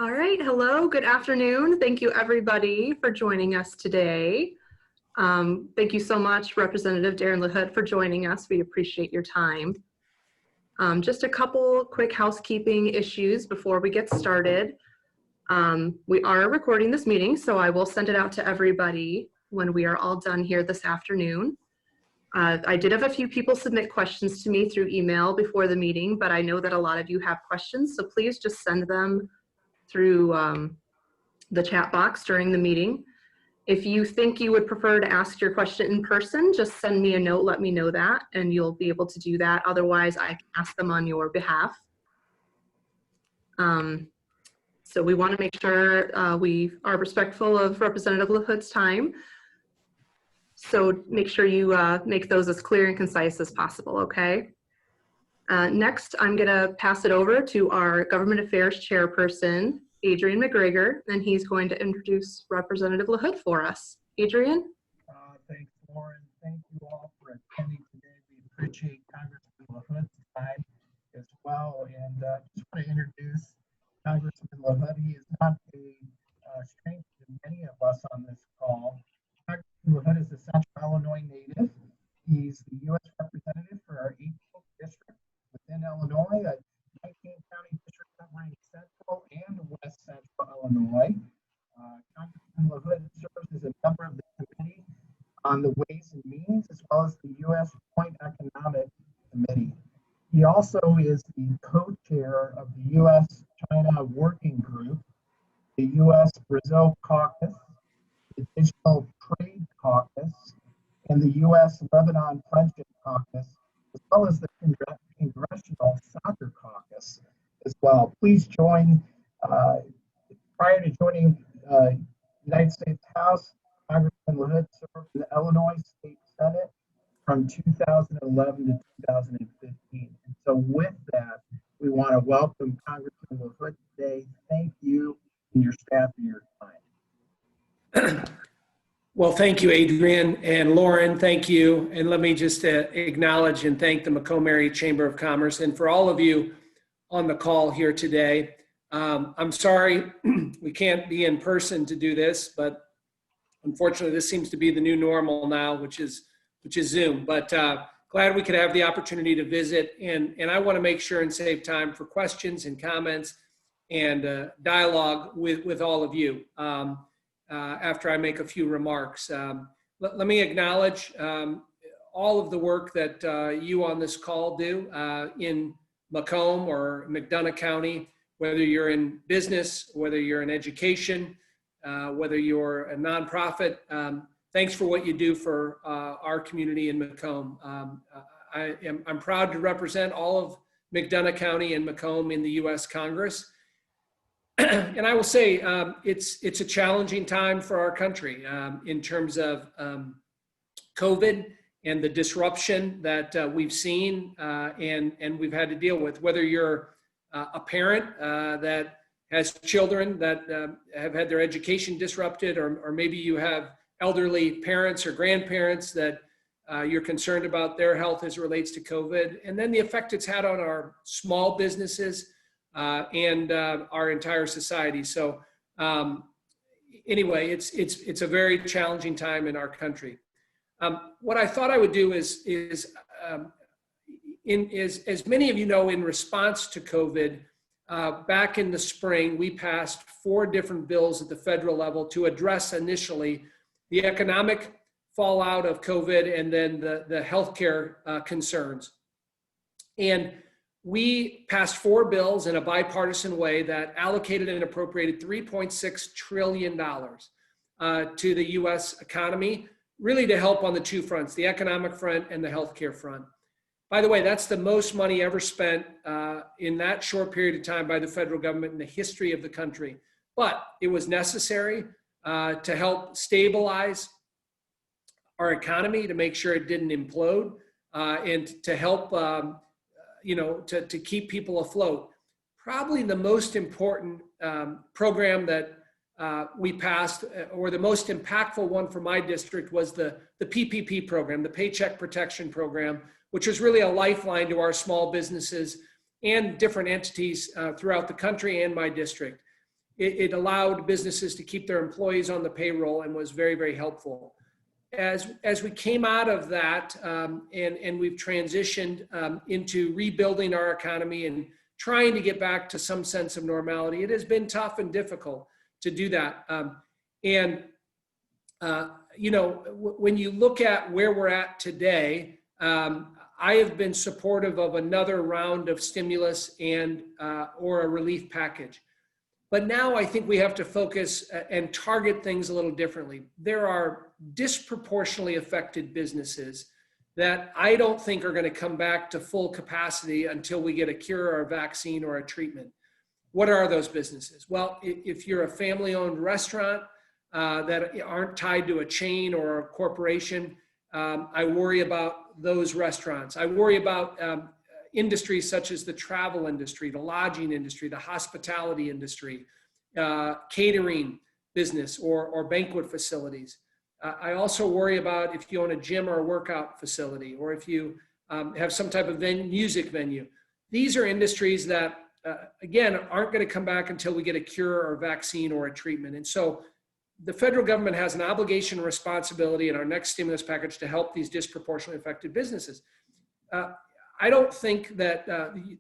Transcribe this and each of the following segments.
All right, hello, good afternoon. Thank you everybody for joining us today. Thank you so much, Representative Darren LaHood, for joining us. We appreciate your time. Just a couple quick housekeeping issues before we get started. We are recording this meeting, so I will send it out to everybody when we are all done here this afternoon. I did have a few people submit questions to me through email before the meeting, but I know that a lot of you have questions, so please just send them through the chat box during the meeting. If you think you would prefer to ask your question in person, just send me a note, let me know that, and you'll be able to do that. Otherwise, I can ask them on your behalf. So we want to make sure we are respectful of Representative LaHood's time. So make sure you make those as clear and concise as possible, okay? Next, I'm going to pass it over to our Government Affairs Chairperson, Adrian Mcgregor, and he's going to introduce Representative LaHood for us. Adrian? Thanks, Lauren. Thank you all for attending today. We appreciate Congressman LaHood's time as well. And just want to introduce Congressman LaHood. He is not a stranger to many of us on this call. Congressman LaHood is a Central Illinois native. He's the U.S. representative for our 18th district within Illinois, a 19-county district covering Central and West Central Illinois. Congressman LaHood serves as a member of the Committee on the Ways and Means, as well as the U.S. Joint Economic Committee. He also is the co-chair of the U.S.-China Working Group, the U.S.-Brazil Caucus, the Digital Trade Caucus, and the U.S.-Lebanon Friendship Caucus, as well as the Congressional Soccer Caucus as well. Please join, prior to joining United States House, Congressman LaHood served in the Illinois State Senate from 2011 to 2015. And so with that, we want to welcome Congressman LaHood today. Thank you and your staff for your time. Well, thank you, Adrian, and Lauren, thank you. And let me just acknowledge and thank the Macomb Area Chamber of Commerce and for all of you on the call here today. I'm sorry we can't be in person to do this, but unfortunately this seems to be the new normal now, which is Zoom. But glad we could have the opportunity to visit, and I want to make sure and save time for questions and comments and dialogue with all of you. After I make a few remarks. Let me acknowledge all of the work that you on this call do in Macomb or McDonough County, whether you're in business, whether you're in education, whether you're a nonprofit. Thanks for what you do for our community in Macomb. I'm proud to represent all of McDonough County and Macomb in the U.S. Congress. And I will say it's a challenging time for our country in terms of COVID and the disruption that we've seen and we've had to deal with. Whether you're a parent that has children that have had their education disrupted, or maybe you have elderly parents or grandparents that you're concerned about their health as it relates to COVID, and then the effect it's had on our small businesses and our entire society. So anyway, it's a very challenging time in our country. What I thought I would do is as many of you know, in response to COVID, back in the spring, we passed 4 different bills at the federal level to address initially the economic fallout of COVID and then the healthcare concerns. And we passed 4 bills in a bipartisan way that allocated and appropriated $3.6 trillion to the U.S. economy, really to help on the 2 fronts, the economic front and the healthcare front. By the way, that's the most money ever spent in that short period of time by the federal government in the history of the country. But it was necessary to help stabilize our economy, to make sure it didn't implode, and to help to keep people afloat. Probably the most important program that we passed, or the most impactful one for my district, was the PPP program, the Paycheck Protection Program, which was really a lifeline to our small businesses and different entities throughout the country and my district. it allowed businesses to keep their employees on the payroll and was very, very helpful. As we came out of that and we've transitioned into rebuilding our economy and trying to get back to some sense of normality, it has been tough and difficult to do that. You know, when you look at where we're at today, I have been supportive of another round of stimulus and or a relief package. But now I think we have to focus and target things a little differently. There are disproportionately affected businesses that I don't think are going to come back to full capacity until we get a cure or a vaccine or a treatment. What are those businesses? Well, if you're a family-owned restaurant that aren't tied to a chain or a corporation, I worry about those restaurants. I worry about industries such as the travel industry, the lodging industry, the hospitality industry, catering business or banquet facilities. I also worry about if you own a gym or a workout facility, or if you have some type of music venue. These are industries that, again, aren't going to come back until we get a cure or a vaccine or a treatment. And so the federal government has an obligation and responsibility in our next stimulus package to help these disproportionately affected businesses. I don't think that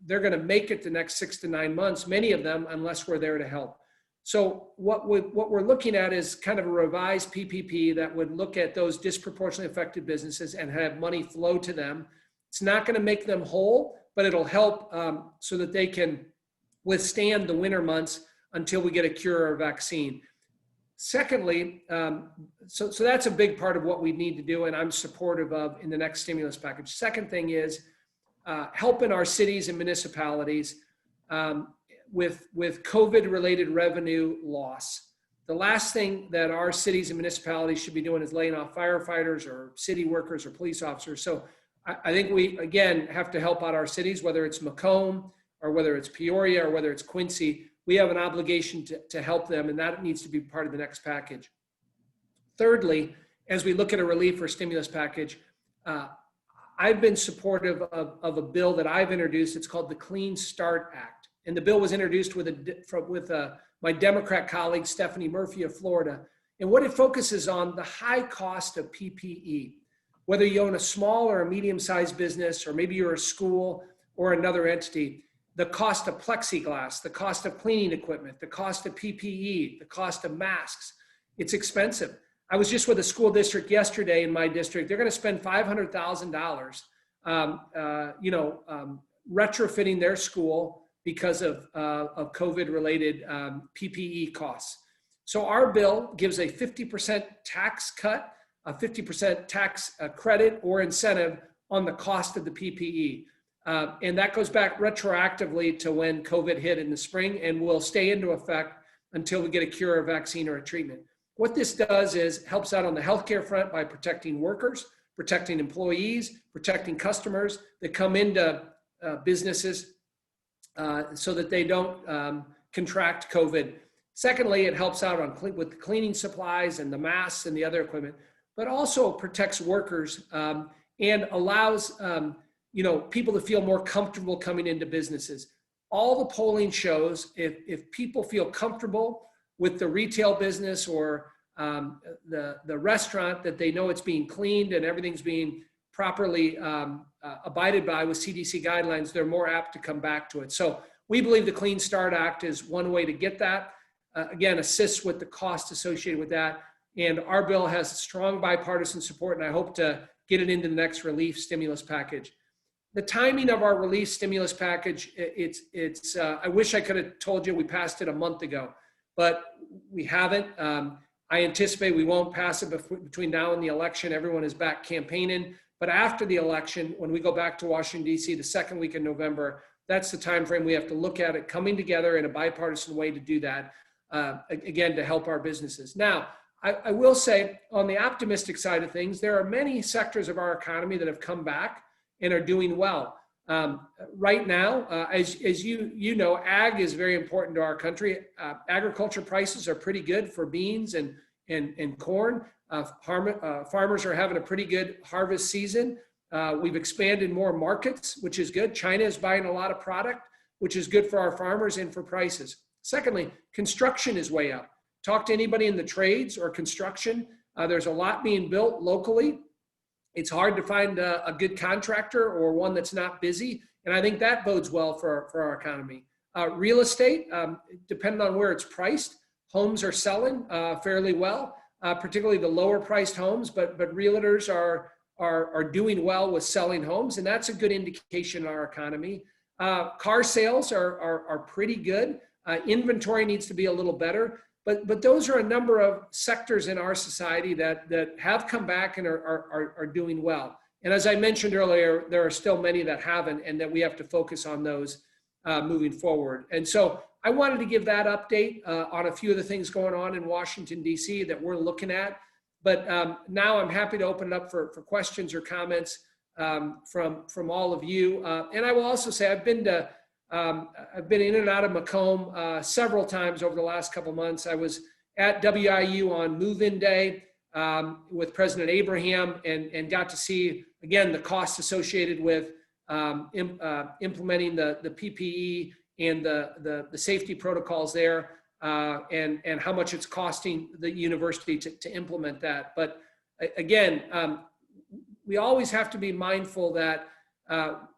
they're going to make it the next 6 to 9 months, many of them, unless we're there to help. So what we're looking at is kind of a revised PPP that would look at those disproportionately affected businesses and have money flow to them. It's not going to make them whole, but it'll help so that they can withstand the winter months until we get a cure or a vaccine. Secondly, so that's a big part of what we need to do, and I'm supportive of in the next stimulus package. Second thing is helping our cities and municipalities with COVID-related revenue loss. The last thing that our cities and municipalities should be doing is laying off firefighters or city workers or police officers. So I think we, again, have to help out our cities, whether it's Macomb or whether it's Peoria or whether it's Quincy. We have an obligation to help them, and that needs to be part of the next package. Thirdly, as we look at a relief or stimulus package, I've been supportive of a bill that I've introduced. It's called the Clean Start Act. And the bill was introduced with my Democrat colleague, Stephanie Murphy of Florida. And what it focuses on the high cost of PPE, whether you own a small or a medium-sized business, or maybe you're a school or another entity, the cost of plexiglass, the cost of cleaning equipment, the cost of PPE, the cost of masks, it's expensive. I was just with a school district yesterday in my district. They're going to spend $500,000, retrofitting their school because of COVID-related PPE costs. So our bill gives a 50% tax cut, a 50% tax credit or incentive on the cost of the PPE. And that goes back retroactively to when COVID hit in the spring and will stay into effect until we get a cure, or a vaccine, or a treatment. What this does is helps out on the healthcare front by protecting workers, protecting employees, protecting customers that come into businesses so that they don't contract COVID. Secondly, it helps out with the cleaning supplies and the masks and the other equipment, but also protects workers and allows people to feel more comfortable coming into businesses. All the polling shows if people feel comfortable with the retail business or the restaurant, that they know it's being cleaned and everything's being properly abided by with CDC guidelines, they're more apt to come back to it. So we believe the Clean Start Act is one way to get that. Again, assists with the cost associated with that. And our bill has strong bipartisan support, and I hope to get it into the next relief stimulus package. The timing of our relief stimulus package, I wish I could have told you we passed it a month ago, but we haven't. I anticipate we won't pass it between now and the election. Everyone is back campaigning. But after the election, when we go back to Washington, D.C., the second week in November, that's the time frame we have to look at it coming together in a bipartisan way to do that, again, to help our businesses. Now, I will say, on the optimistic side of things, there are many sectors of our economy that have come back and are doing well. Right now, as you know, ag is very important to our country. Agriculture prices are pretty good for beans and corn. Farmers are having a pretty good harvest season. We've expanded more markets, which is good. China is buying a lot of product, which is good for our farmers and for prices. Secondly, construction is way up. Talk to anybody in the trades or construction. There's a lot being built locally. It's hard to find a good contractor or one that's not busy. And I think that bodes well for our economy. Real estate, depending on where it's priced, homes are selling fairly well, particularly the lower priced homes, but realtors are doing well with selling homes, and that's a good indication in our economy. Car sales are pretty good. Inventory needs to be a little better, but those are a number of sectors in our society that have come back and are doing well. And as I mentioned earlier, there are still many that haven't, and that we have to focus on those moving forward. And so I wanted to give that update on a few of the things going on in Washington, D.C. that we're looking at. But now I'm happy to open it up for questions or comments from all of you. And I will also say I've been in and out of Macomb several times over the last couple months. I was at WIU on Move-In Day with President Abraham and got to see, again, the costs associated with implementing the PPE and the safety protocols there, and how much it's costing the university to implement that. But again, we always have to be mindful that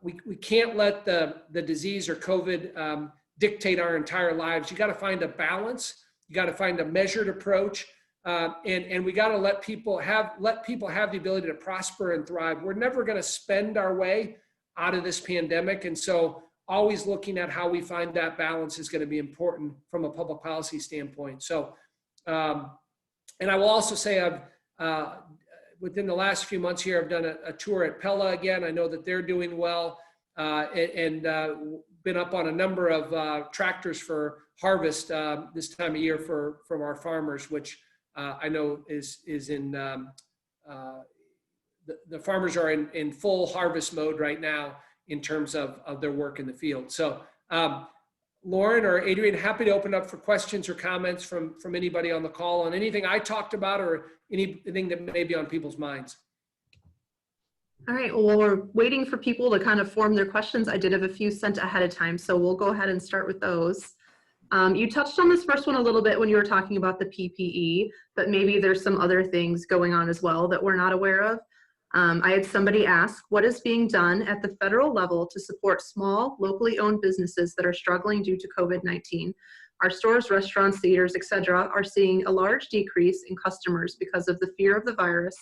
we can't let the disease or COVID dictate our entire lives. You got to find a balance. You got to find a measured approach, and we got to let people have the ability to prosper and thrive. We're never going to spend our way out of this pandemic, and so always looking at how we find that balance is going to be important from a public policy standpoint. So, and I will also say I've within the last few months here, I've done a tour at Pella again. I know that they're doing well, and been up on a number of tractors for harvest this time of year from our farmers, which I know is in, the farmers are in full harvest mode right now in terms of their work in the field. So Lauren or Adrian, happy to open up for questions or comments from anybody on the call on anything I talked about or anything that may be on people's minds. All right, well, while we're waiting for people to kind of form their questions, I did have a few sent ahead of time, so we'll go ahead and start with those. You touched on this first one a little bit when you were talking about the PPE, but maybe there's some other things going on as well that we're not aware of. I had somebody ask, what is being done at the federal level to support small, locally owned businesses that are struggling due to COVID-19? Our stores, restaurants, theaters, etc., are seeing a large decrease in customers because of the fear of the virus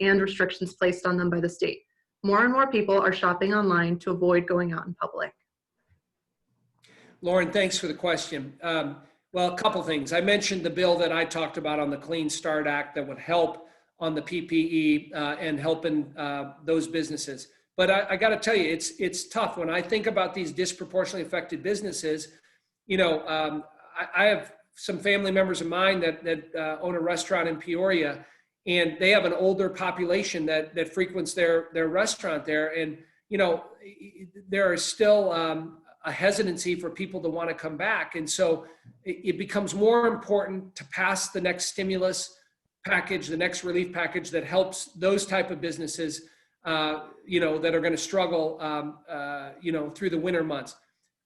and restrictions placed on them by the state. More and more people are shopping online to avoid going out in public. Lauren, thanks for the question. Well, a couple things. I mentioned the bill that I talked about on the Clean Start Act that would help on the PPE and helping those businesses. But I got to tell you, it's tough. When I think about these disproportionately affected businesses, you know, I have some family members of mine that own a restaurant in Peoria, and they have an older population that frequents their restaurant there. And, you know, there is still a hesitancy for people to want to come back. And so it becomes more important to pass the next stimulus package, the next relief package that helps those type of businesses, you know, that are going to struggle, you know, through the winter months.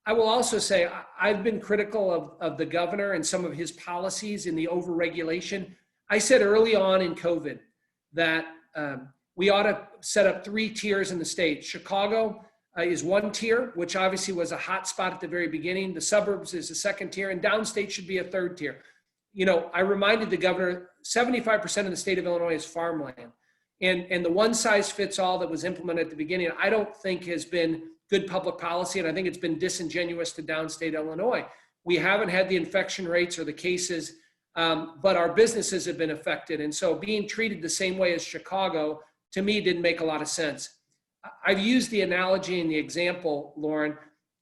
I will also say I've been critical of the governor and some of his policies in the overregulation. I said early on in COVID that we ought to set up 3 tiers in the state. Chicago is 1 tier, which obviously was a hot spot at the very beginning. The suburbs is a 2nd tier, and downstate should be a 3rd tier. You know, I reminded the governor, 75% of the state of Illinois is farmland. And the one size fits all that was implemented at the beginning, I don't think has been good public policy. And I think it's been disingenuous to downstate Illinois. We haven't had the infection rates or the cases, but our businesses have been affected. And so being treated the same way as Chicago, to me, didn't make a lot of sense. I've used the analogy and the example, Lauren,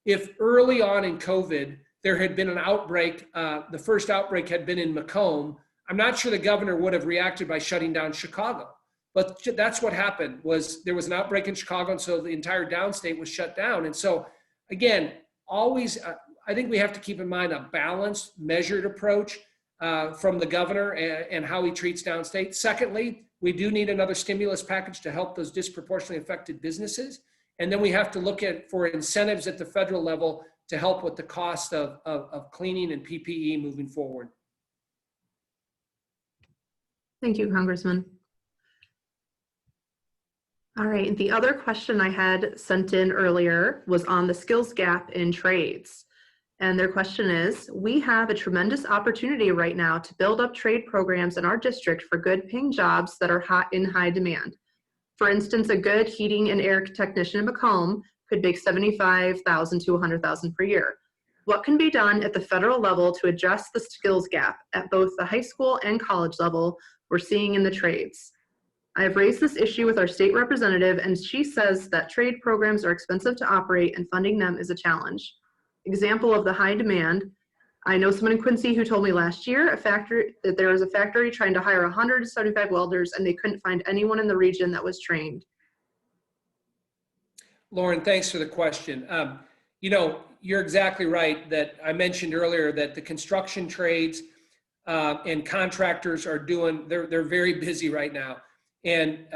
if early on in COVID, there had been an outbreak, the first outbreak had been in Macomb, I'm not sure the governor would have reacted by shutting down Chicago. But that's what happened, was there was an outbreak in Chicago, and so the entire downstate was shut down. And so, again, always, I think we have to keep in mind a balanced, measured approach from the governor and how he treats downstate. Secondly, we do need another stimulus package to help those disproportionately affected businesses. And then we have to look for incentives at the federal level to help with the cost of cleaning and PPE moving forward. Thank you, Congressman. All right, the other question I had sent in earlier was on the skills gap in trades. And their question is, we have a tremendous opportunity right now to build up trade programs in our district for good paying jobs that are in high demand. For instance, a good heating and air technician in Macomb could make $75,000 to $100,000 per year. What can be done at the federal level to address the skills gap at both the high school and college level we're seeing in the trades? I have raised this issue with our state representative, and she says that trade programs are expensive to operate and funding them is a challenge. Example of the high demand, I know someone in Quincy who told me last year that there was a factory trying to hire 175 welders and they couldn't find anyone in the region that was trained. Lauren, thanks for the question. You know, you're exactly right that I mentioned earlier that the construction trades and contractors are they're very busy right now. And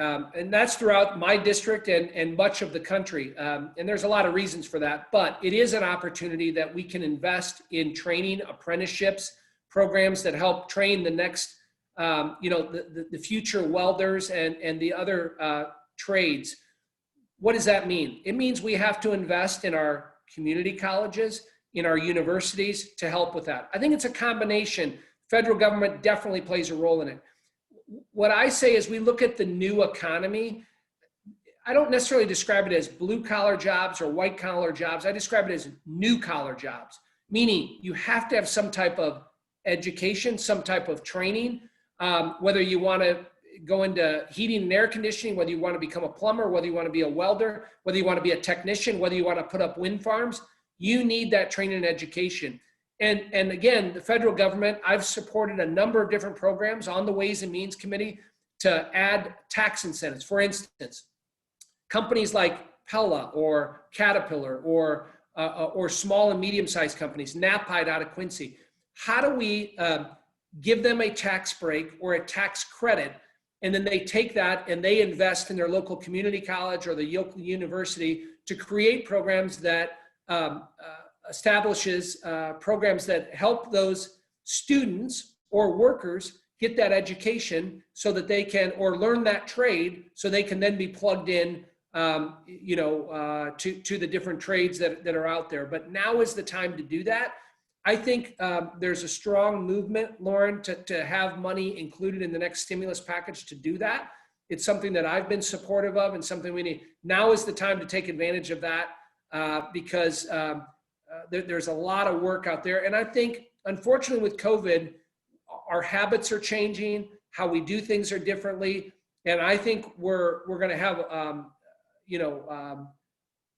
that's throughout my district and much of the country. And there's a lot of reasons for that, but it is an opportunity that we can invest in training, apprenticeships, programs that help train the next, you know, the future welders and the other trades. What does that mean? It means we have to invest in our community colleges, in our universities to help with that. I think it's a combination. Federal government definitely plays a role in it. What I say is we look at the new economy. I don't necessarily describe it as blue collar jobs or white collar jobs. I describe it as new collar jobs, meaning you have to have some type of education, some type of training, whether you want to go into heating and air conditioning, whether you want to become a plumber, whether you want to be a welder, whether you want to be a technician, whether you want to put up wind farms, you need that training and education. And again, the federal government, I've supported a number of different programs on the Ways and Means Committee to add tax incentives. For instance, companies like Pella or Caterpillar or small and medium-sized companies, Knapheide out of Quincy. How do we give them a tax break or a tax credit, and then they take that and they invest in their local community college or the local university to create programs that establishes programs that help those students or workers get that education so that they can, or learn that trade so they can then be plugged in, you know, to the different trades that are out there. But now is the time to do that. I think there's a strong movement, Lauren, to have money included in the next stimulus package to do that. It's something that I've been supportive of and something we need. Now is the time to take advantage of that because there's a lot of work out there. And I think, unfortunately, with COVID, our habits are changing, how we do things are differently. And I think we're going to have, you know,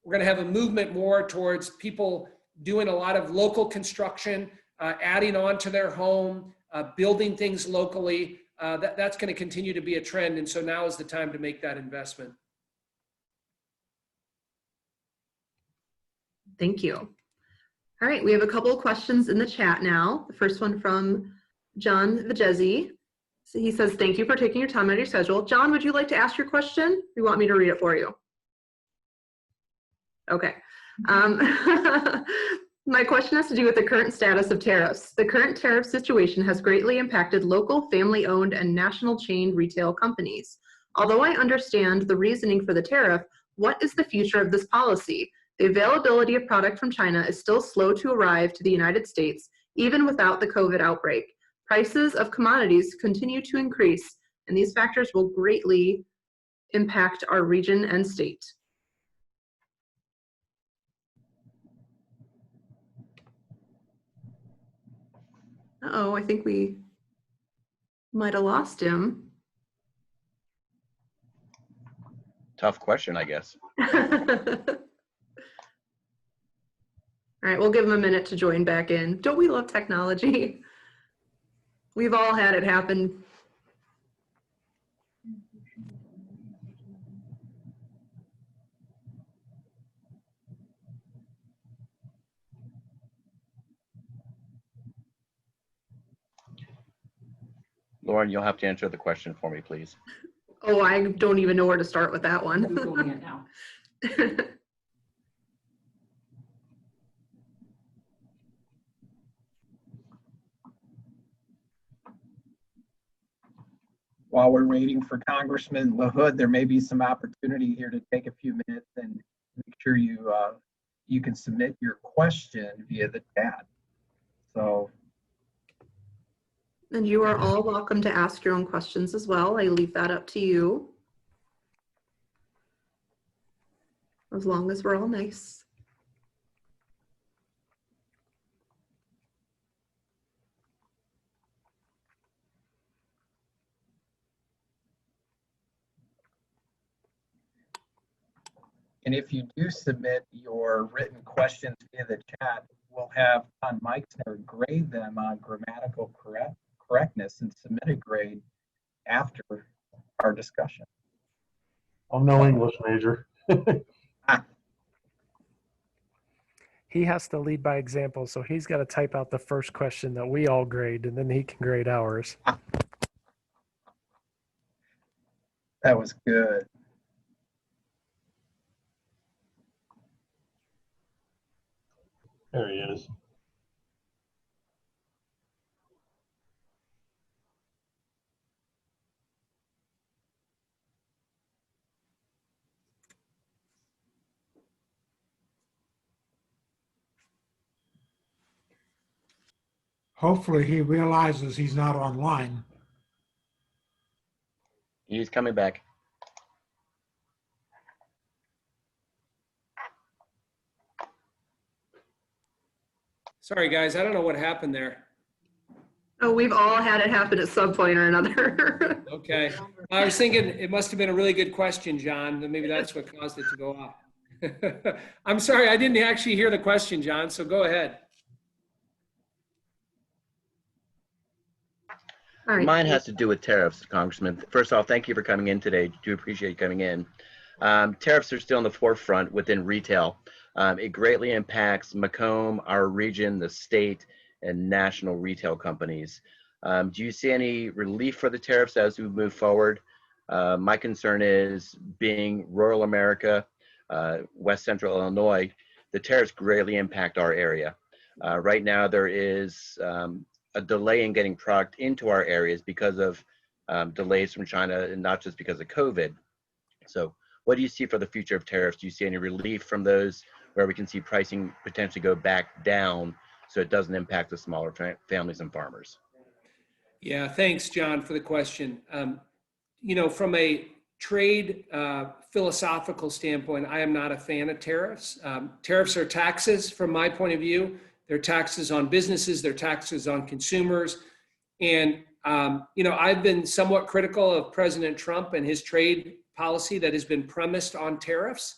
we're going to have a movement more towards people doing a lot of local construction, adding on to their home, building things locally. That's going to continue to be a trend. And so now is the time to make that investment. Thank you. All right, we have a couple of questions in the chat now. The first one from John Vajezi. So he says, thank you for taking your time out of your schedule. John, would you like to ask your question? Or you want me to read it for you? Okay. My question has to do with the current status of tariffs. The current tariff situation has greatly impacted local family-owned and national chain retail companies. Although I understand the reasoning for the tariff, what is the future of this policy? The availability of product from China is still slow to arrive to the United States, even without the COVID outbreak. Prices of commodities continue to increase, and these factors will greatly impact our region and state. Uh-oh, I think we might have lost him. Tough question, I guess. All right, we'll give him a minute to join back in. Don't we love technology? We've all had it happen. Lauren, you'll have to answer the question for me, please. Oh, I don't even know where to start with that one. I'm Googling it now. while we're waiting for Congressman LaHood, there may be some opportunity here to take a few minutes and make sure you can submit your question via the chat. So, And you are all welcome to ask your own questions as well. I leave that up to you. As long as we're all nice. and if you do submit your written questions via the chat, we'll have Don Meixner grade them on grammatical correctness and submit a grade after our discussion. I'm no English major. He has to lead by example, so he's got to type out the first question that we all grade, and then he can grade ours. That was good. There he is. Hopefully he realizes he's not online. He's coming back. Sorry, guys, I don't know what happened there. Oh, we've all had it happen at some point or another. Okay. I was thinking it must have been a really good question, John. And maybe that's what caused it to go off. I'm sorry, I didn't actually hear the question, John, so go ahead. All right. Mine has to do with tariffs, Congressman. First off, thank you for coming in today. Do appreciate you coming in. Tariffs are still in the forefront within retail. It greatly impacts Macomb, our region, the state, and national retail companies. Do you see any relief for the tariffs as we move forward? My concern is, being rural America, West Central Illinois, the tariffs greatly impact our area. Right now, there is a delay in getting product into our areas because of delays from China, and not just because of COVID. So what do you see for the future of tariffs? Do you see any relief from those, where we can see pricing potentially go back down so it doesn't impact the smaller families and farmers? Yeah, thanks, John, for the question. You know, from a trade philosophical standpoint, I am not a fan of tariffs. Tariffs are taxes from my point of view. They're taxes on businesses, they're taxes on consumers. And, you know, I've been somewhat critical of President Trump and his trade policy that has been premised on tariffs.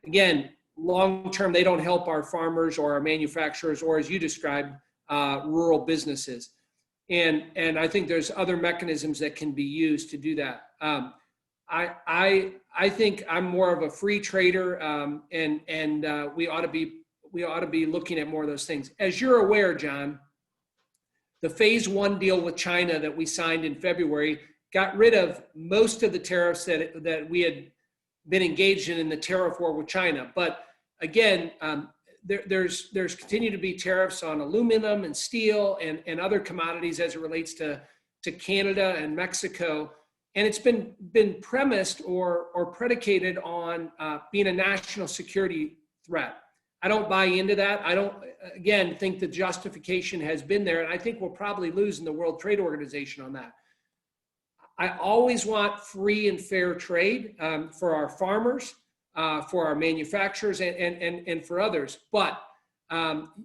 Again, long-term, they don't help our farmers or our manufacturers, or, as you described, rural businesses. And I think there's other mechanisms that can be used to do that. I think I'm more of a free trader, and we ought to be looking at more of those things. As you're aware, John, the phase 1 deal with China that we signed in February got rid of most of the tariffs that we had been engaged in the tariff war with China. But again, there's continue to be tariffs on aluminum and steel and other commodities as it relates to Canada and Mexico. And it's been premised or predicated on being a national security threat. I don't buy into that. I don't, again, think the justification has been there. And I think we'll probably lose in the World Trade Organization on that. I always want free and fair trade for our farmers, for our manufacturers, and for others. But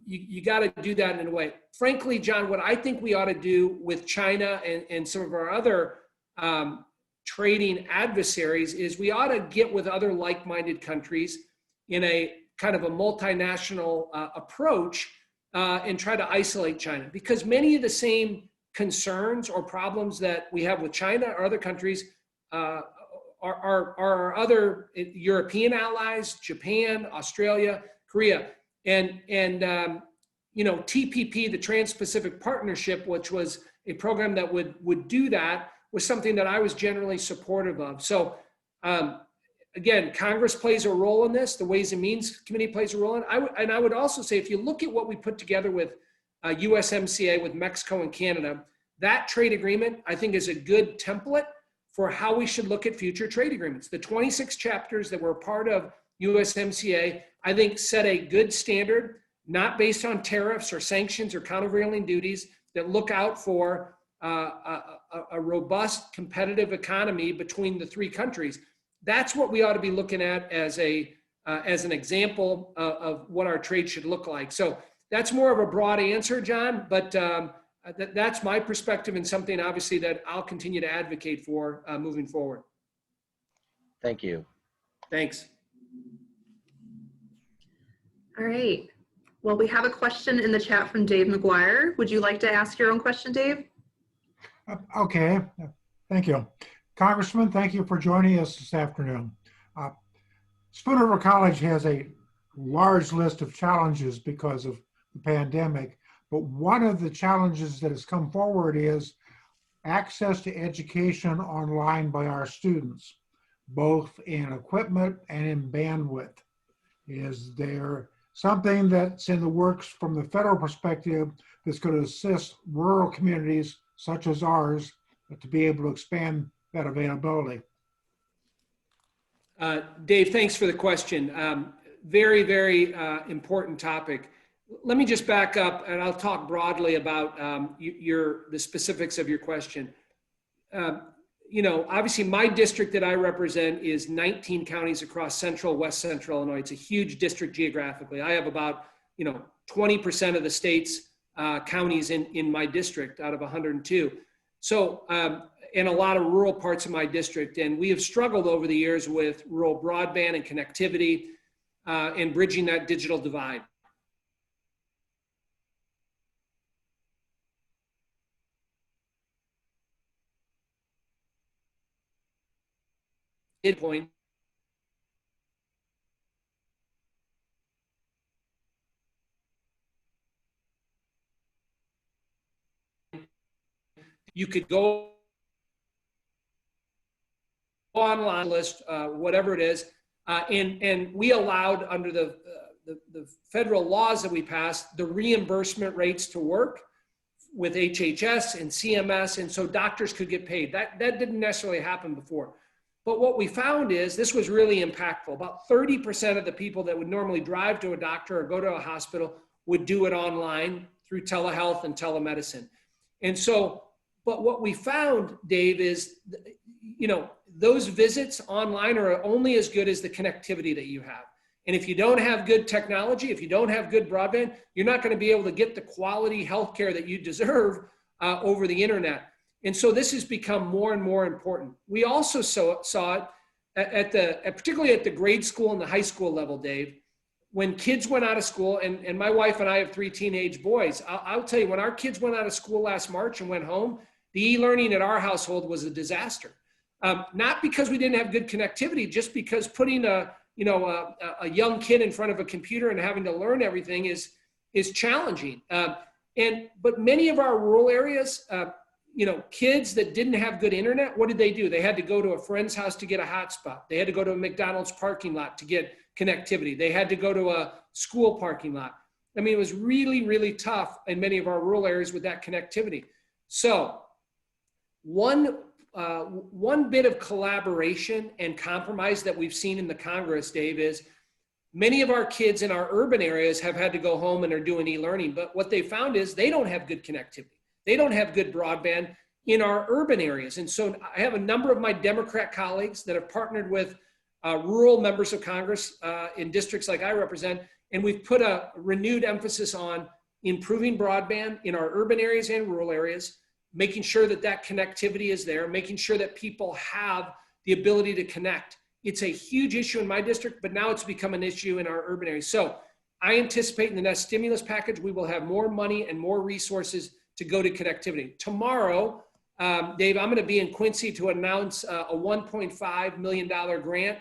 you got to do that in a way. Frankly, John, what I think we ought to do with China and some of our other trading adversaries is we ought to get with other like-minded countries in a kind of a multinational approach and try to isolate China. Because many of the same concerns or problems that we have with China or other countries are our other European allies, Japan, Australia, Korea, and you know, TPP, the Trans-Pacific Partnership, which was a program that would do that, was something that I was generally supportive of. So again, Congress plays a role in this. The Ways and Means Committee plays a role in it. And I would also say, if you look at what we put together with USMCA with Mexico and Canada, that trade agreement, I think, is a good template for how we should look at future trade agreements. The 26 chapters that were part of USMCA, I think, set a good standard, not based on tariffs or sanctions or countervailing duties, that look out for a robust competitive economy between the three countries. That's what we ought to be looking at as an example of what our trade should look like. So that's more of a broad answer, John, but that's my perspective, and something obviously that I'll continue to advocate for moving forward. Thank you. Thanks. All right. Well, we have a question in the chat from Dave McGuire. Would you like to ask your own question, Dave? Okay, thank you. Congressman, thank you for joining us this afternoon. Spoon River College has a large list of challenges because of the pandemic, but one of the challenges that has come forward is access to education online by our students, both in equipment and in bandwidth. Is there something that's in the works from the federal perspective that's going to assist rural communities such as ours to be able to expand that availability? Dave, thanks for the question. Very, very important topic. Let me just back up, and I'll talk broadly about the specifics of your question. Obviously my district that I represent is 19 counties across central, west central Illinois. It's a huge district geographically. I have about, 20% of the state's counties in my district out of 102. So, in a lot of rural parts of my district. And we have struggled over the years with rural broadband and connectivity and bridging that digital divide. Point. You could go online list, whatever it is, and we allowed under the federal laws that we passed the reimbursement rates to work with HHS and CMS, and so doctors could get paid. That didn't necessarily happen before. But what we found is this was really impactful. About 30% of the people that would normally drive to a doctor or go to a hospital would do it online through telehealth and telemedicine. And so, but what we found, Dave, is, those visits online are only as good as the connectivity that you have. And if you don't have good technology, if you don't have good broadband, you're not going to be able to get the quality healthcare that you deserve over the internet. And so this has become more and more important. We also saw it particularly at the grade school and the high school level, Dave, when kids went out of school, and my wife and I have 3 teenage boys. I'll tell you, when our kids went out of school last March and went home, the e-learning at our household was a disaster. Not because we didn't have good connectivity, just because putting a young kid in front of a computer and having to learn everything is challenging. But many of our rural areas, kids that didn't have good internet, what did they do? They had to go to a friend's house to get a hotspot. They had to go to a McDonald's parking lot to get connectivity. They had to go to a school parking lot. I mean, it was really, really tough in many of our rural areas with that connectivity. So one bit of collaboration and compromise that we've seen in the Congress, Dave, is many of our kids in our urban areas have had to go home and are doing e-learning. But what they found is they don't have good connectivity. They don't have good broadband in our urban areas. And so I have a number of my Democrat colleagues that have partnered with rural members of Congress in districts like I represent, and we've put a renewed emphasis on improving broadband in our urban areas and rural areas, making sure that that connectivity is there, making sure that people have the ability to connect. It's a huge issue in my district, but now it's become an issue in our urban areas. So I anticipate in the next stimulus package, we will have more money and more resources to go to connectivity. Tomorrow, Dave, I'm going to be in Quincy to announce a $1.5 million grant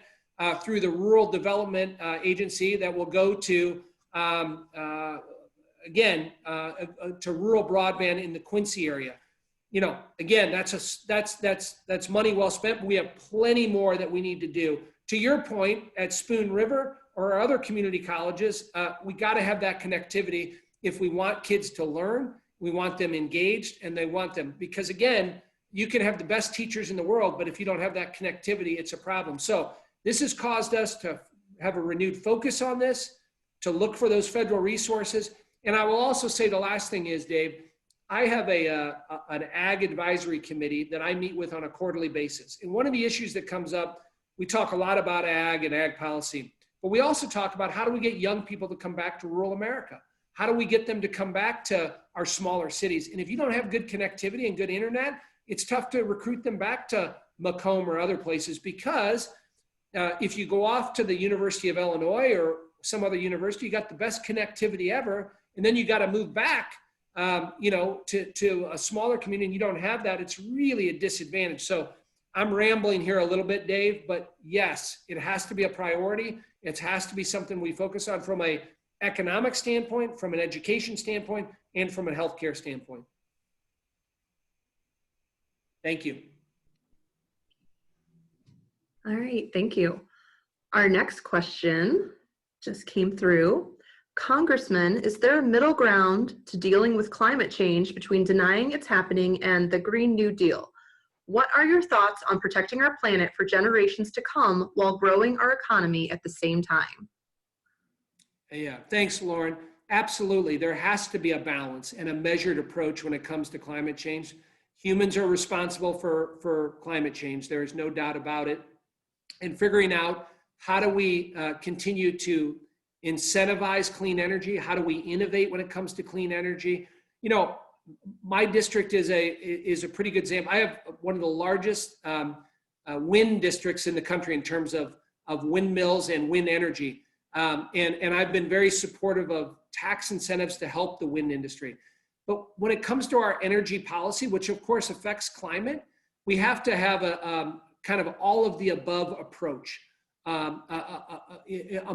through the Rural Development Agency that will go to, to rural broadband in the Quincy area. Again, that's money well spent. But we have plenty more that we need to do. To your point, at Spoon River or our other community colleges, we got to have that connectivity if we want kids to learn. We want them engaged, and they want them, because again, you can have the best teachers in the world, but if you don't have that connectivity, it's a problem. So this has caused us to have a renewed focus on this, to look for those federal resources. And I will also say the last thing is, Dave, I have an ag advisory committee that I meet with on a quarterly basis. And one of the issues that comes up, we talk a lot about ag and ag policy, but we also talk about how do we get young people to come back to rural America? How do we get them to come back to our smaller cities? And if you don't have good connectivity and good internet, it's tough to recruit them back to Macomb or other places, because if you go off to the University of Illinois or some other university, you got the best connectivity ever, and then you got to move back, to a smaller community, and you don't have that. It's really a disadvantage. So I'm rambling here a little bit, Dave, but yes, it has to be a priority. It has to be something we focus on from an economic standpoint, from an education standpoint, and from a healthcare standpoint. Thank you. All right, thank you. Our next question just came through. Congressman, is there a middle ground to dealing with climate change between denying it's happening and the Green New Deal? What are your thoughts on protecting our planet for generations to come while growing our economy at the same time? Yeah, thanks, Lauren. Absolutely. There has to be a balance and a measured approach when it comes to climate change. Humans are responsible for climate change. There is no doubt about it. And figuring out how do we continue to incentivize clean energy? How do we innovate when it comes to clean energy? You know, my district is a pretty good example. I have one of the largest wind districts in the country in terms of windmills and wind energy. And I've been very supportive of tax incentives to help the wind industry. But when it comes to our energy policy, which of course affects climate, we have to have a kind of all of the above approach, a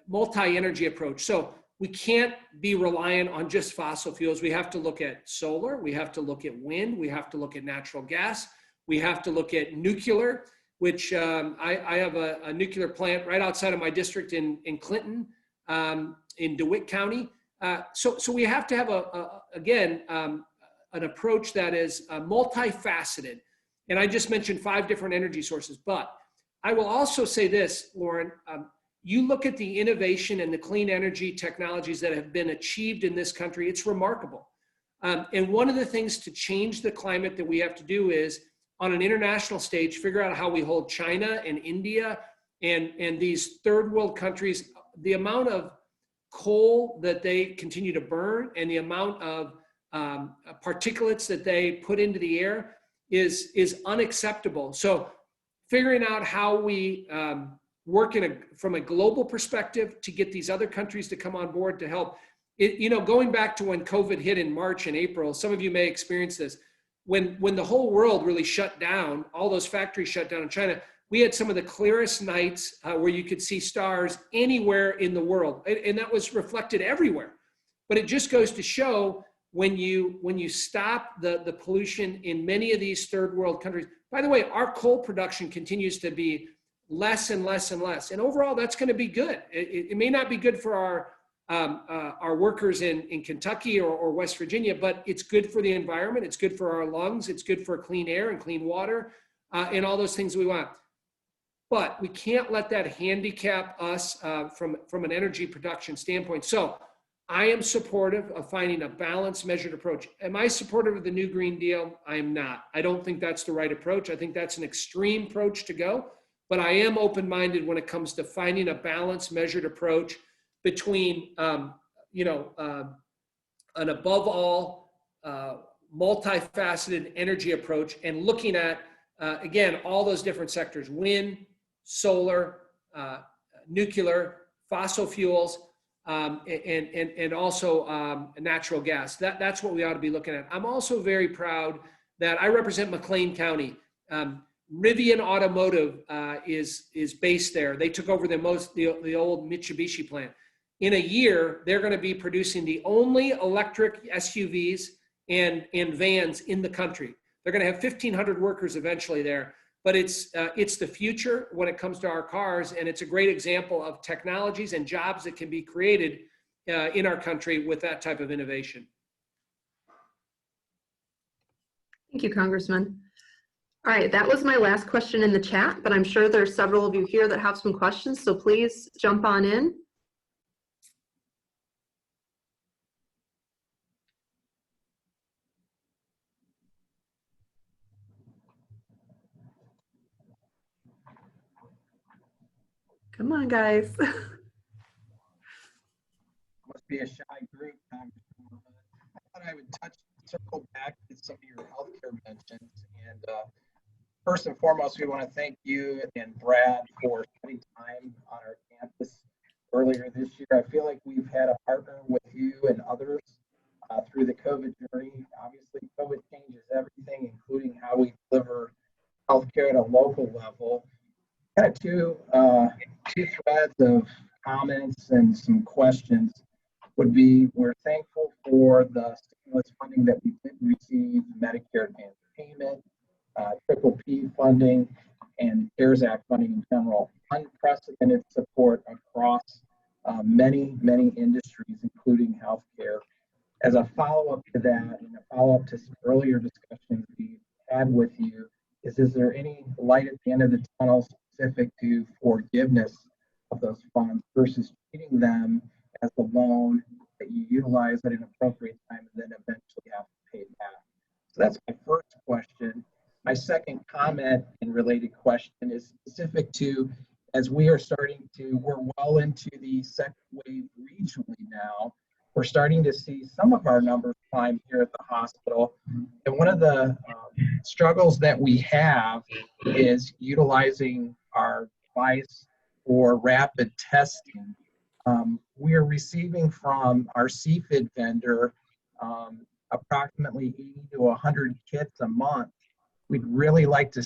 multi-energy approach. So we can't be reliant on just fossil fuels. We have to look at solar, we have to look at wind, we have to look at natural gas, we have to look at nuclear, which I have a nuclear plant right outside of my district in Clinton, in DeWitt County. So we have to have an approach that is multifaceted. And I just mentioned 5 different energy sources, but I will also say this, Lauren, you look at the innovation and the clean energy technologies that have been achieved in this country, it's remarkable. And one of the things to change the climate that we have to do is, on an international stage, figure out how we hold China and India and these third world countries, the amount of coal that they continue to burn and the amount of particulates that they put into the air is unacceptable. So figuring out how we work from a global perspective to get these other countries to come on board to help. Going back to when COVID hit in March and April, some of you may experience this. When the whole world really shut down, all those factories shut down in China, we had some of the clearest nights where you could see stars anywhere in the world. And that was reflected everywhere. But it just goes to show when you stop the pollution in many of these third world countries. By the way, our coal production continues to be less and less and less. And overall, that's going to be good. It may not be good for our workers in Kentucky or West Virginia, but it's good for the environment. It's good for our lungs. It's good for clean air and clean water and all those things we want. But we can't let that handicap us from an energy production standpoint. So I am supportive of finding a balanced, measured approach. Am I supportive of the new Green Deal? I am not. I don't think that's the right approach. I think that's an extreme approach to go. But I am open-minded when it comes to finding a balanced, measured approach between, an above all, multifaceted energy approach and looking at, again, all those different sectors: wind, solar, nuclear, fossil fuels, and also natural gas. That's what we ought to be looking at. I'm also very proud that I represent McLean County. Rivian Automotive is based there. They took over the old Mitsubishi plant. In a year, they're going to be producing the only electric SUVs and vans in the country. They're going to have 1,500 workers eventually there. But it's the future when it comes to our cars, and it's a great example of technologies and jobs that can be created in our country with that type of innovation. Thank you, Congressman. All right, that was my last question in the chat, but I'm sure there's several of you here that have some questions, so please jump on in. Come on, guys. Must be a shy group, Congressman. I thought I would circle back to some of your healthcare mentions. And first and foremost, we want to thank you and Brad for spending time on our campus earlier this year. I feel like we've had a partner with you and others through the COVID journey. Obviously, COVID changes everything, including how we deliver healthcare at a local level. Kind of two threads of comments and some questions would be, we're thankful for the stimulus funding that we did receive, Medicare advance payment, PPP funding, and CARES Act funding in general. Unprecedented support across many industries, including healthcare. As a follow-up to that, and a follow-up to some earlier discussions we had with you, is there any light at the end of the tunnel specific to forgiveness of those funds versus treating them as a loan that you utilize at an appropriate time and then eventually have to pay back? So that's my first question. My second comment and related question is specific to, as we're well into the second wave regionally now, we're starting to see some of our numbers climb here at the hospital. And one of the struggles that we have is utilizing our device for rapid testing. We are receiving from our CFID vendor approximately 80 to 100 kits a month. We'd really like to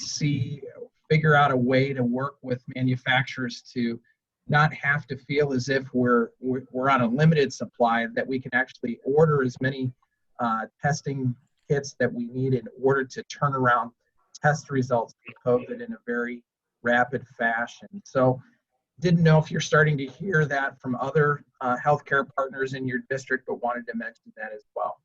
figure out a way to work with manufacturers to not have to feel as if we're on a limited supply, that we can actually order as many testing kits that we need in order to turn around test results for COVID in a very rapid fashion. So didn't know if you're starting to hear that from other healthcare partners in your district, but wanted to mention that as well.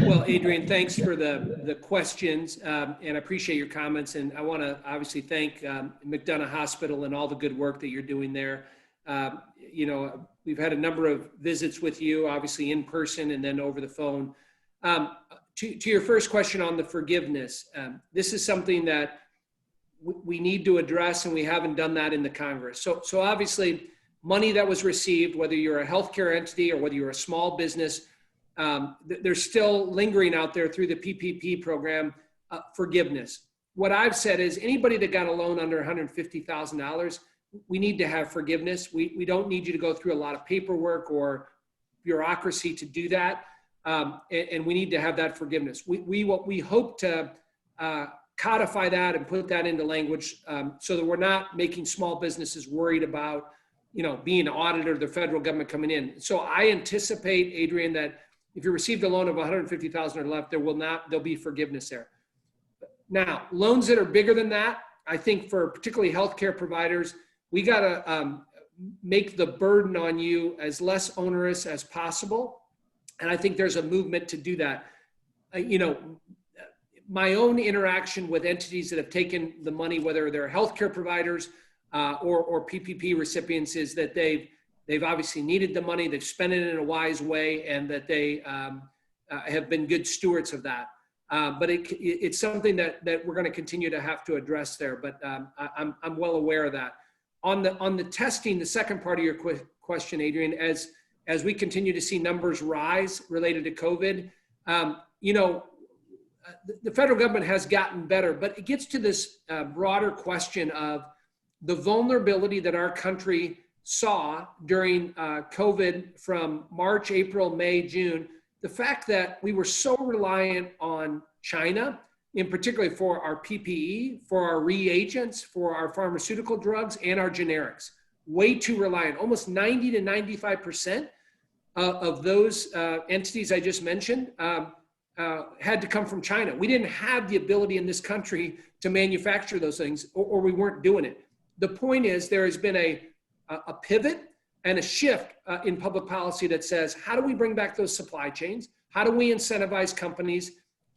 Well, Adrian, thanks for the questions, and I appreciate your comments. And I want to obviously thank McDonough Hospital and all the good work that you're doing there. We've had a number of visits with you, obviously in person and then over the phone. To your first question on the forgiveness, this is something that we need to address, and we haven't done that in the Congress. So obviously, money that was received, whether you're a healthcare entity or whether you're a small business, there's still lingering out there through the PPP program, forgiveness. What I've said is anybody that got a loan under $150,000, we need to have forgiveness. We don't need you to go through a lot of paperwork or bureaucracy to do that. And we need to have that forgiveness. We hope to codify that and put that into language so that we're not making small businesses worried about, being audited or the federal government coming in. So I anticipate, Adrian, that if you received a loan of $150,000 or left, there'll be forgiveness there. Now, loans that are bigger than that, I think for particularly healthcare providers, we got to make the burden on you as less onerous as possible. And I think there's a movement to do that. My own interaction with entities that have taken the money, whether they're healthcare providers or PPP recipients, is that they've obviously needed the money, they've spent it in a wise way, and that they have been good stewards of that. But it's something that we're going to continue to have to address there. But I'm well aware of that. On the testing, the second part of your question, Adrian, as we continue to see numbers rise related to COVID, the federal government has gotten better, but it gets to this broader question of the vulnerability that our country saw during COVID from March, April, May, June. The fact that we were so reliant on China, in particular for our PPE, for our reagents, for our pharmaceutical drugs, and our generics. Way too reliant. Almost 90 to 95% of those entities I just mentioned had to come from China. We didn't have the ability in this country to manufacture those things, or we weren't doing it. The point is, there has been a pivot and a shift in public policy that says, how do we bring back those supply chains? How do we incentivize companies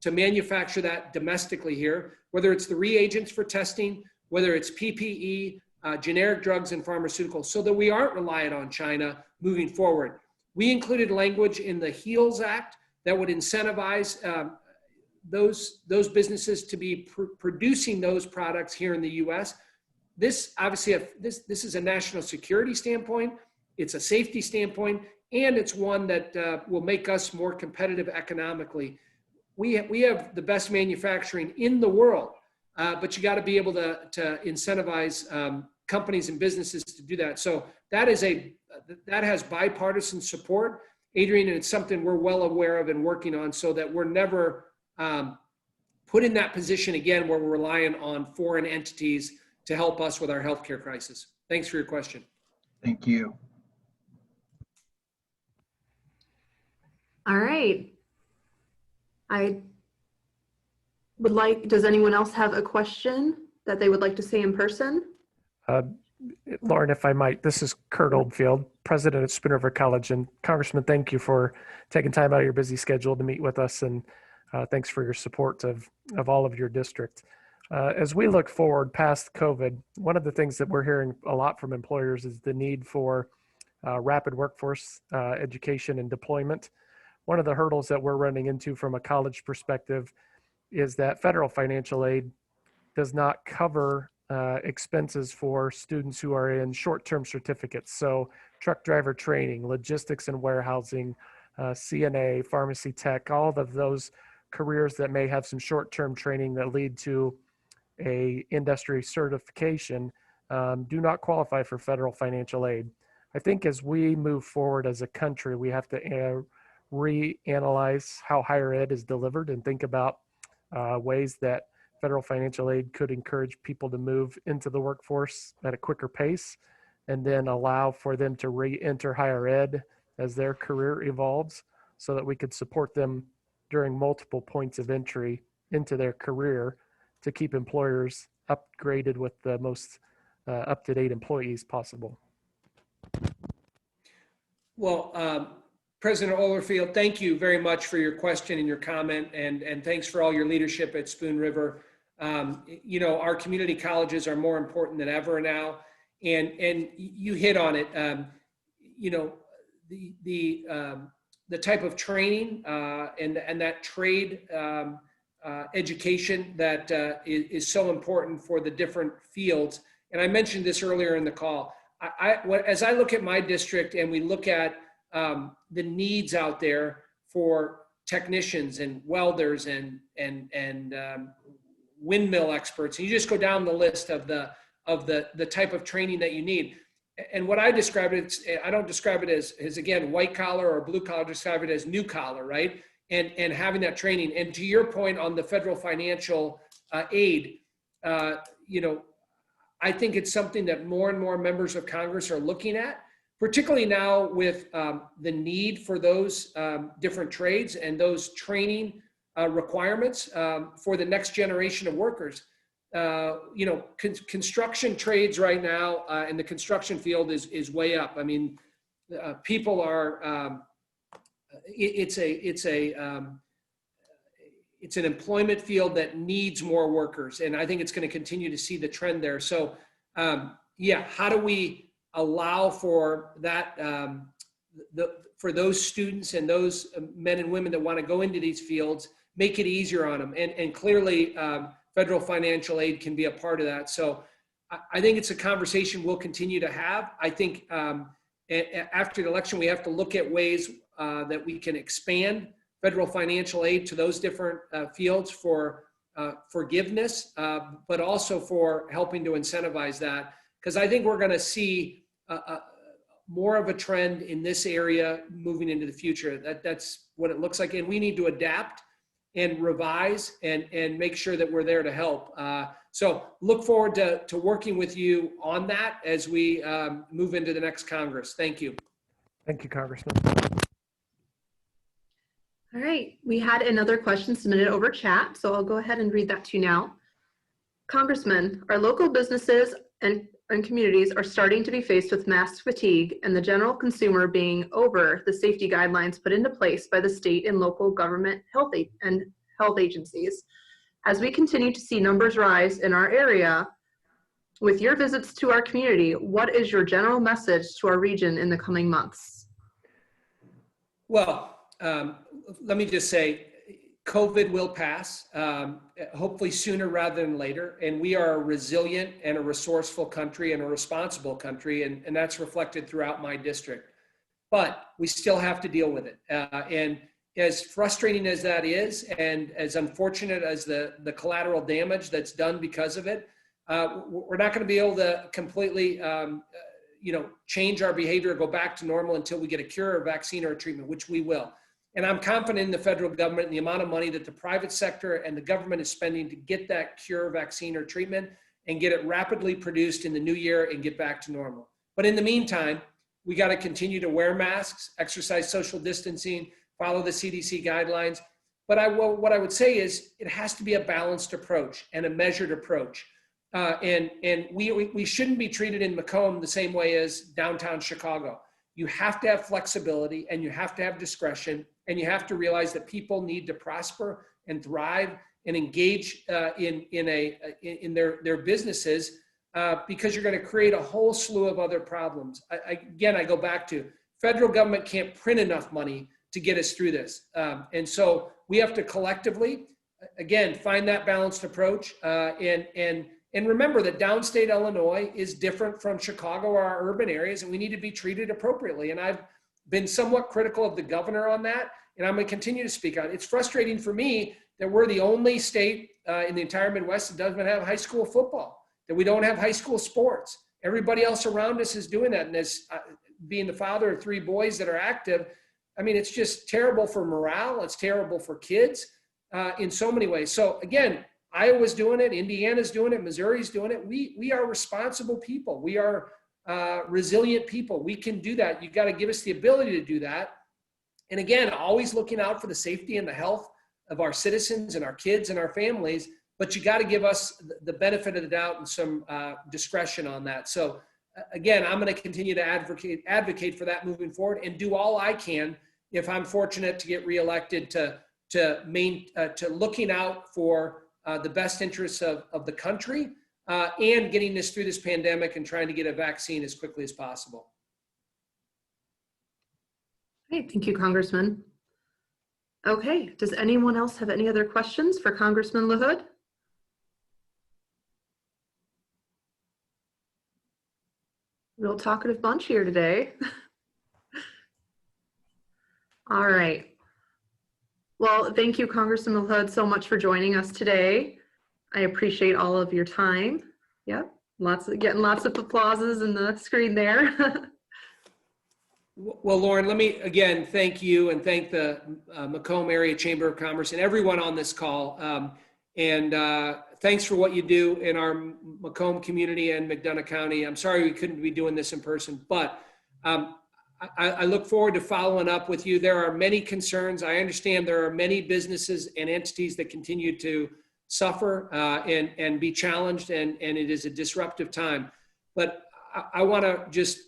to manufacture that domestically here, whether it's the reagents for testing, whether it's PPE, generic drugs and pharmaceuticals, so that we aren't reliant on China moving forward. We included language in the HEALS Act that would incentivize those businesses to be producing those products here in the U.S. This obviously, this is a national security standpoint, it's a safety standpoint, and it's one that will make us more competitive economically. We have the best manufacturing in the world, but you got to be able to incentivize companies and businesses to do that. So that has bipartisan support, Adrian, and it's something we're well aware of and working on, so that we're never put in that position again where we're relying on foreign entities to help us with our healthcare crisis. Thanks for your question. Thank you. All right. I would like, does anyone else have a question that they would like to say in person? Lauren, if I might, this is Kurt Oldfield, president at Spoon River College. And Congressman, thank you for taking time out of your busy schedule to meet with us. And thanks for your support of all of your district. As we look forward past COVID, one of the things that we're hearing a lot from employers is the need for rapid workforce education and deployment. One of the hurdles that we're running into from a college perspective is that federal financial aid does not cover expenses for students who are in short-term certificates. So truck driver training, logistics and warehousing, CNA, pharmacy tech, all of those careers that may have some short-term training that lead to a industry certification do not qualify for federal financial aid. I think as we move forward as a country, we have to reanalyze how higher ed is delivered and think about ways that federal financial aid could encourage people to move into the workforce at a quicker pace, and then allow for them to re-enter higher ed as their career evolves, so that we could support them during multiple points of entry into their career to keep employers upgraded with the most up-to-date employees possible. Well, President Olerfield, thank you very much for your question and your comment, and thanks for all your leadership at Spoon River. You know, our community colleges are more important than ever now, and you hit on it. You know, the type of training and that trade education that is so important for the different fields. And I mentioned this earlier in the call. As I look at my district and we look at the needs out there for technicians and welders and windmill experts, and you just go down the list of the type of training that you need. And what I describe it, I don't describe it as again, white collar or blue collar, describe it as new collar, right? And having that training. And to your point on the federal financial aid, you know, I think it's something that more and more members of Congress are looking at, particularly now with the need for those different trades and those training requirements for the next generation of workers. You know, construction trades right now in the construction field is way up. I mean, people are, it's an employment field that needs more workers. And I think it's going to continue to see the trend there. So yeah, how do we allow for that, for those students and those men and women that want to go into these fields, make it easier on them. And clearly federal financial aid can be a part of that. So I think it's a conversation we'll continue to have. I think after the election, we have to look at ways that we can expand federal financial aid to those different fields for forgiveness, but also for helping to incentivize that. Because I think we're going to see more of a trend in this area moving into the future. That's what it looks like. And we need to adapt and revise and make sure that we're there to help. So look forward to working with you on that as we move into the next Congress. Thank you. Thank you, Congressman. All right, we had another question submitted over chat, so I'll go ahead and read that to you now. Congressman, our local businesses and communities are starting to be faced with mask fatigue and the general consumer being over the safety guidelines put into place by the state and local government health and health agencies. As we continue to see numbers rise in our area, with your visits to our community, what is your general message to our region in the coming months? Well, let me just say, COVID will pass, hopefully sooner rather than later. And we are a resilient and a resourceful country and a responsible country. And that's reflected throughout my district. But we still have to deal with it. And as frustrating as that is, and as unfortunate as the collateral damage that's done because of it, we're not going to be able to completely, change our behavior, go back to normal until we get a cure, or vaccine, or a treatment, which we will. And I'm confident in the federal government and the amount of money that the private sector and the government is spending to get that cure, vaccine, or treatment and get it rapidly produced in the new year and get back to normal. But in the meantime, we got to continue to wear masks, exercise social distancing, follow the CDC guidelines. But what I would say is it has to be a balanced approach and a measured approach. And we shouldn't be treated in Macomb the same way as downtown Chicago. You have to have flexibility, and you have to have discretion, and you have to realize that people need to prosper and thrive and engage in their businesses because you're going to create a whole slew of other problems. I go back to federal government can't print enough money to get us through this. And so we have to collectively, again, find that balanced approach and remember that downstate Illinois is different from Chicago or our urban areas, and we need to be treated appropriately. And I've been somewhat critical of the governor on that, and I'm going to continue to speak out. It's frustrating for me that we're the only state in the entire Midwest that doesn't have high school football, that we don't have high school sports. Everybody else around us is doing that. And as being the father of 3 boys that are active, I mean, it's just terrible for morale. It's terrible for kids in so many ways. So again, Iowa's doing it, Indiana's doing it, Missouri's doing it. We are responsible people. We are resilient people. We can do that. You've got to give us the ability to do that. And again, always looking out for the safety and the health of our citizens and our kids and our families, but you got to give us the benefit of the doubt and some discretion on that. So again, I'm going to continue to advocate for that moving forward and do all I can if I'm fortunate to get reelected to looking out for the best interests of the country and getting us through this pandemic and trying to get a vaccine as quickly as possible. Okay, thank you, Congressman. Okay, does anyone else have any other questions for Congressman LaHood? Real talkative bunch here today. All right. Well, thank you, Congressman LaHood, so much for joining us today. I appreciate all of your time. Yep, getting lots of applauses in the screen there. Well, Lauren, let me again thank you and thank the Macomb Area Chamber of Commerce and everyone on this call. Thanks for what you do in our Macomb community and McDonough County. I'm sorry we couldn't be doing this in person, but I look forward to following up with you. There are many concerns. I understand there are many businesses and entities that continue to suffer and be challenged, and it is a disruptive time. But I want to just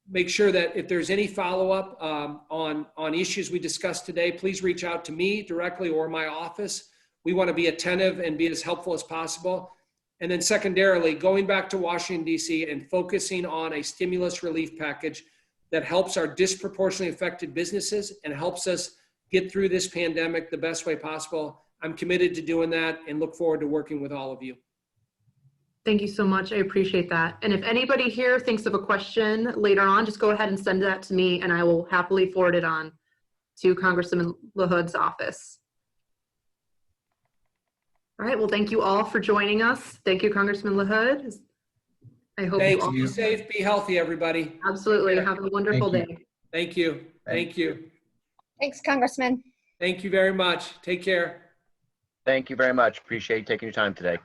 make sure that if there's any follow-up on issues we discussed today, please reach out to me directly or my office. We want to be attentive and be as helpful as possible. And then secondarily, going back to Washington, D.C. and focusing on a stimulus relief package that helps our disproportionately affected businesses and helps us get through this pandemic the best way possible. I'm committed to doing that and look forward to working with all of you. Thank you so much. I appreciate that. And if anybody here thinks of a question later on, just go ahead and send that to me and I will happily forward it on to Congressman LaHood's office. All right, well, thank you all for joining us. Thank you, Congressman LaHood. I hope Thanks. you all Be safe, be healthy, everybody. Absolutely. Have a wonderful day. Thank you. Thank you. Thanks, Congressman. Thank you very much. Take care. Thank you very much. Appreciate you taking your time today.